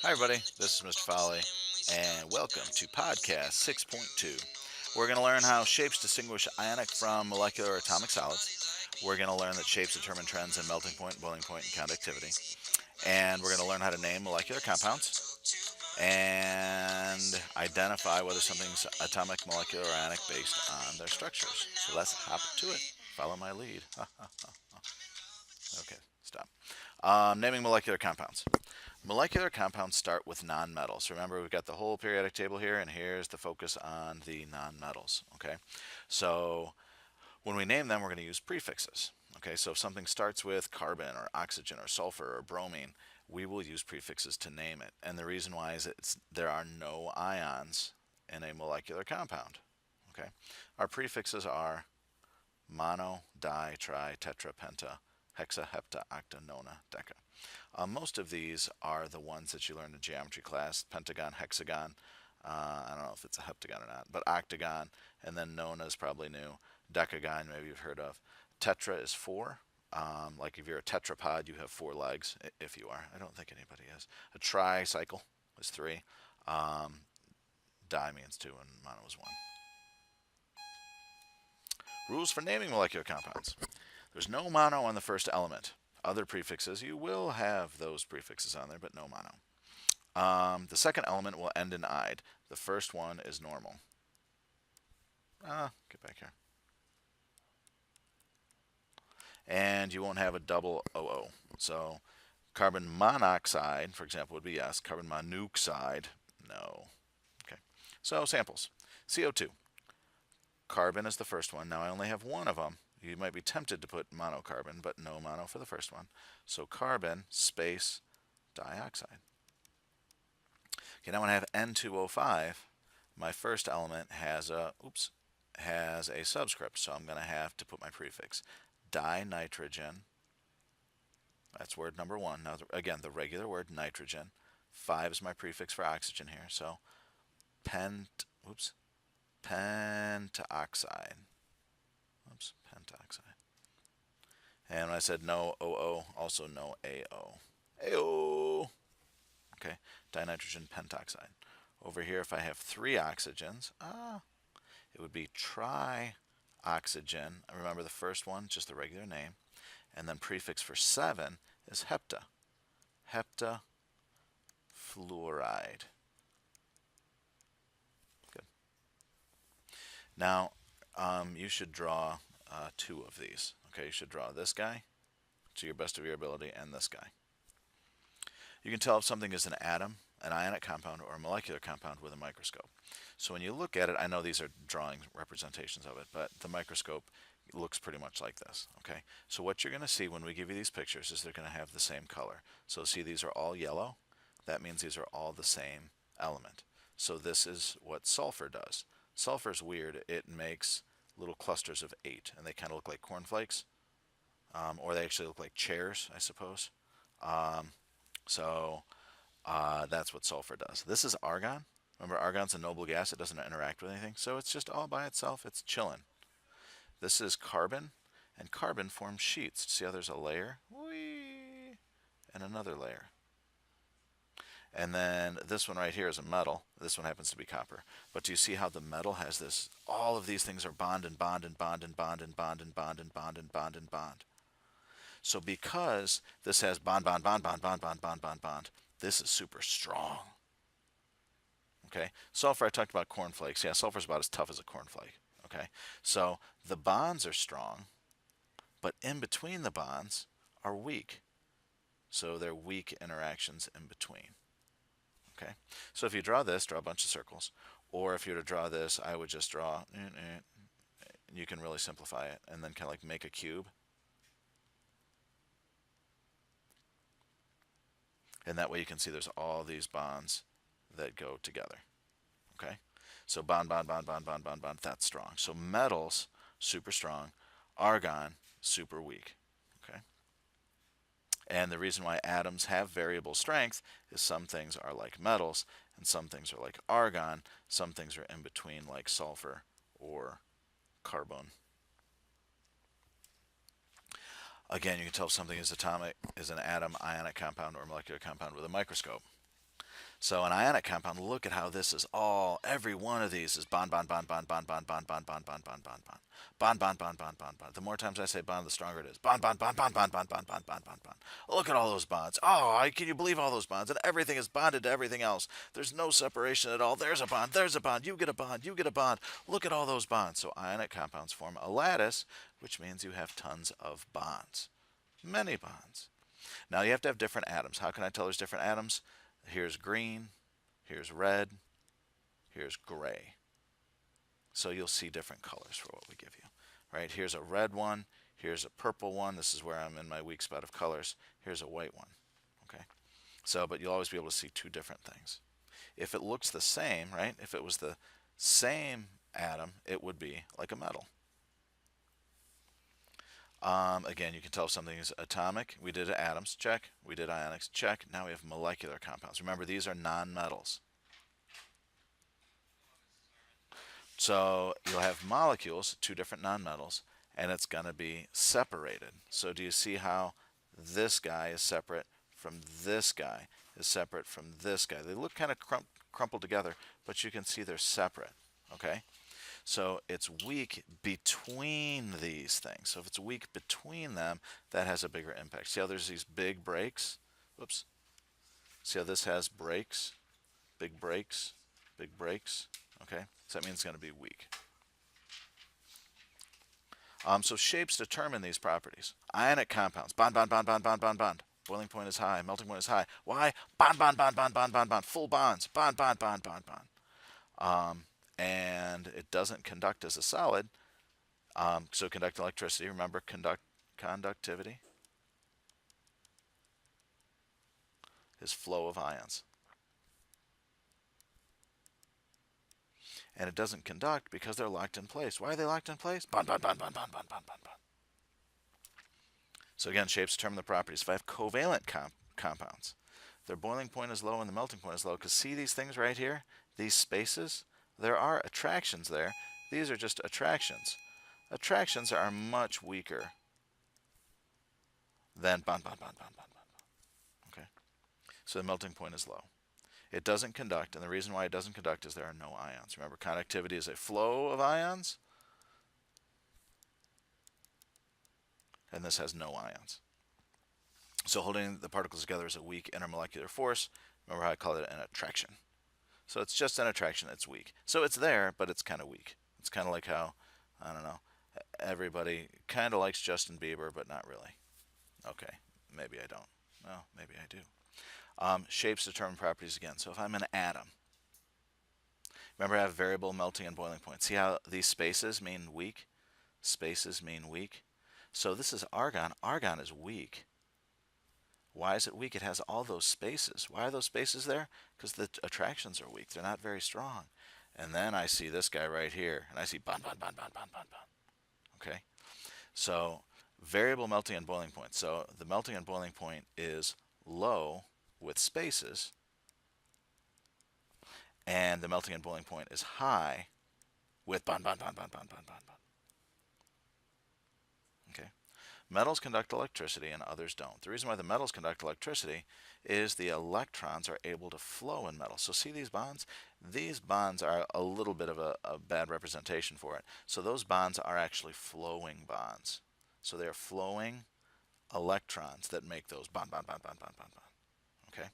Hi, everybody. This is Mr. Folly, and welcome to Podcast 6.2. We're going to learn how shapes distinguish ionic from molecular atomic solids. We're going to learn that shapes determine trends in melting point, boiling point, and conductivity. And we're going to learn how to name molecular compounds and identify whether something's atomic, molecular, or ionic based on their structures. So let's hop to it. Follow my lead. Okay, stop. Naming molecular compounds. Molecular compounds start with nonmetals. Remember, we've got the whole periodic table here, and here's the focus on the nonmetals. Okay, so when we name them, we're going to use prefixes. Okay, so if something starts with carbon or oxygen or sulfur or bromine, we will use prefixes to name it. And the reason why is there are no ions in a molecular compound. Okay, our prefixes are mono, di, tri, tetra, penta, hexa, hepta, octa, nona, deca. Most of these are the ones that you learned in geometry class: pentagon, hexagon. I don't know if it's a heptagon or not, but octagon, and then nona is probably new. Decagon, maybe you've heard of. Tetra is four. Like if you're a tetrapod, you have four legs. If you are, I don't think anybody is. A tricycle is three. Di means two, and mono is one. Rules for naming molecular compounds. There's no mono on the first element. Other prefixes, you will have those prefixes on there, but no mono. The second element will end in "ide." The first one is normal. Get back here. And you won't have a double OO. So carbon monoxide, for example, would be yes. Carbon monoxide, no. Okay. So samples. CO2. Carbon is the first one. Now I only have one of them. You might be tempted to put monocarbon, but no mono for the first one. So carbon space dioxide. Okay, now when I have N2O5, my first element has a subscript, so I'm going to have to put my prefix. Dinitrogen. That's word number one. Now again, the regular word nitrogen. 5 is my prefix for oxygen here, so pentoxide. Pentoxide. And when I said no OO, also no AO. AO. Okay, dinitrogen pentoxide. Over here, if I have 3 oxygens, it would be trioxygen. Remember the first one, just the regular name. And then prefix for 7 is hepta. Heptafluoride. Good. Now, you should draw 2 of these. Okay, you should draw this guy to your best of your ability and this guy. You can tell if something is an atom, an ionic compound, or a molecular compound with a microscope. So when you look at it, I know these are drawing representations of it, but the microscope looks pretty much like this. Okay, so what you're going to see when we give you these pictures is they're going to have the same color. So see, these are all yellow. That means these are all the same element. So this is what sulfur does. Sulfur is weird. It makes little clusters of 8, and they kind of look like cornflakes, or they actually look like chairs, I suppose. So that's what sulfur does. This is argon. Remember, argon's a noble gas. It doesn't interact with anything, so it's just all by itself. It's chilling. This is carbon, and carbon forms sheets. See how there's a layer? Whee! And another layer. And then this one right here is a metal. This one happens to be copper. But do you see how the metal has this? All of these things are bond and bond and bond and bond and bond and bond and bond and bond and bond. So because this has bond, bond, bond, bond, bond, bond, bond, bond, bond, this is super strong. Okay, sulfur, I talked about cornflakes. Yeah, sulfur's about as tough as a cornflake. Okay, so the bonds are strong, but in between the bonds are weak. So they're weak interactions in between. Okay, so if you draw this, draw a bunch of circles. Or if you were to draw this, I would just draw, you can really simplify it, and then kind of like make a cube. And that way you can see there's all these bonds that go together. Okay? So bond, bond, bond, bond, bond, bond, bond, that's strong. So metals, super strong. Argon, super weak. Okay? And the reason why atoms have variable strength is some things are like metals, and some things are like argon. Some things are in between, like sulfur or carbon. Again, you can tell if something is atomic, is an atom, ionic compound, or molecular compound with a microscope. So an ionic compound, look at how this is all, every one of these is bond, bond, bond, bond, bond, bond, bond, bond, bond, bond, bond, bond, bond. Bond, bond, bond, bond, bond, bond. The more times I say bond, the stronger it is. Bond, bond, bond, bond, bond, bond, bond, bond, bond, bond, bond. Look at all those bonds. Oh, can you believe all those bonds? And everything is bonded to everything else. There's no separation at all. There's a bond, there's a bond. You get a bond, you get a bond. Look at all those bonds. So ionic compounds form a lattice, which means you have tons of bonds. Many bonds. Now you have to have different atoms. How can I tell there's different atoms? Here's green, here's red, here's gray. So you'll see different colors for what we give you. Right? Here's a red one, here's a purple one. This is where I'm in my weak spot of colors. Here's a white one. Okay? So, but you'll always be able to see two different things. If it looks the same, right? If it was the same atom, it would be like a metal. Again, you can tell if something is atomic. We did atoms, check. We did ionics, check. Now we have molecular compounds. Remember, these are nonmetals. So you'll have molecules, two different nonmetals, and it's going to be separated. So do you see how this guy is separate from this guy, is separate from this guy? They look kind of crumpled together, but you can see they're separate, okay? So it's weak between these things. So if it's weak between them, that has a bigger impact. See how there's these big breaks? Whoops. See how this has breaks? Big breaks, big breaks. Okay, so that means it's going to be weak. So shapes determine these properties. Ionic compounds, bond, bond, bond, bond, bond, bond, bond. Boiling point is high, melting point is high. Why? Bond, bond, bond, bond, bond, bond, bond. Full bonds, bond, bond, bond, bond, bond. And it doesn't conduct as a solid. So conduct electricity. Remember conductivity is flow of ions. And it doesn't conduct because they're locked in place. Why are they locked in place? Bond, bond, bond, bond, bond, bond, bond, bond, bond. So again, shapes determine the properties. If I have covalent compounds, their boiling point is low and the melting point is low. Because see these things right here? These spaces? There are attractions there. These are just attractions. Attractions are much weaker than bond, bond, bond, bond, bond, bond. Okay? So the melting point is low. It doesn't conduct, and the reason why it doesn't conduct is there are no ions. Remember, conductivity is a flow of ions, and this has no ions. So holding the particles together is a weak intermolecular force. Remember how I call it an attraction. So it's just an attraction, it's weak. So it's there, but it's kind of weak. It's kind of like how, I don't know, everybody kind of likes Justin Bieber, but not really. Okay, maybe I don't. Well, maybe I do. Shapes determine properties again. So if I'm an atom, remember I have variable melting and boiling point. See how these spaces mean weak? Spaces mean weak. So this is argon. Argon is weak. Why is it weak? It has all those spaces. Why are those spaces there? Because the attractions are weak. They're not very strong. And then I see this guy right here, and I see bond, bond, bond, bond, bond, bond, bond. Okay? So variable melting and boiling point. So the melting and boiling point is low with spaces, and the melting and boiling point is high with bond, bond, bond, bond, bond, bond, bond, bond. Okay? Metals conduct electricity and others don't. The reason why the metals conduct electricity is the electrons are able to flow in metals. So see these bonds? These bonds are a little bit of a bad representation for it. So those bonds are actually flowing bonds. So they're flowing electrons that make those bond, bond, bond, bond, bond, bond, bond. Okay,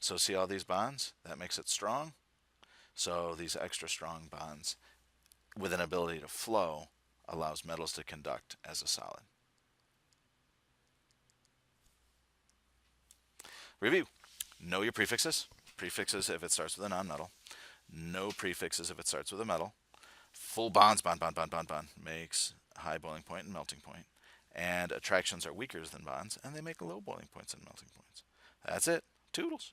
so see all these bonds? That makes it strong. So these extra strong bonds with an ability to flow allows metals to conduct as a solid. Review. Know your prefixes. Prefixes if it starts with a nonmetal. No prefixes if it starts with a metal. Full bonds, bond, bond, bond, bond, bond, makes high boiling point and melting point. And attractions are weaker than bonds, and they make low boiling points and melting points. That's it. Toodles.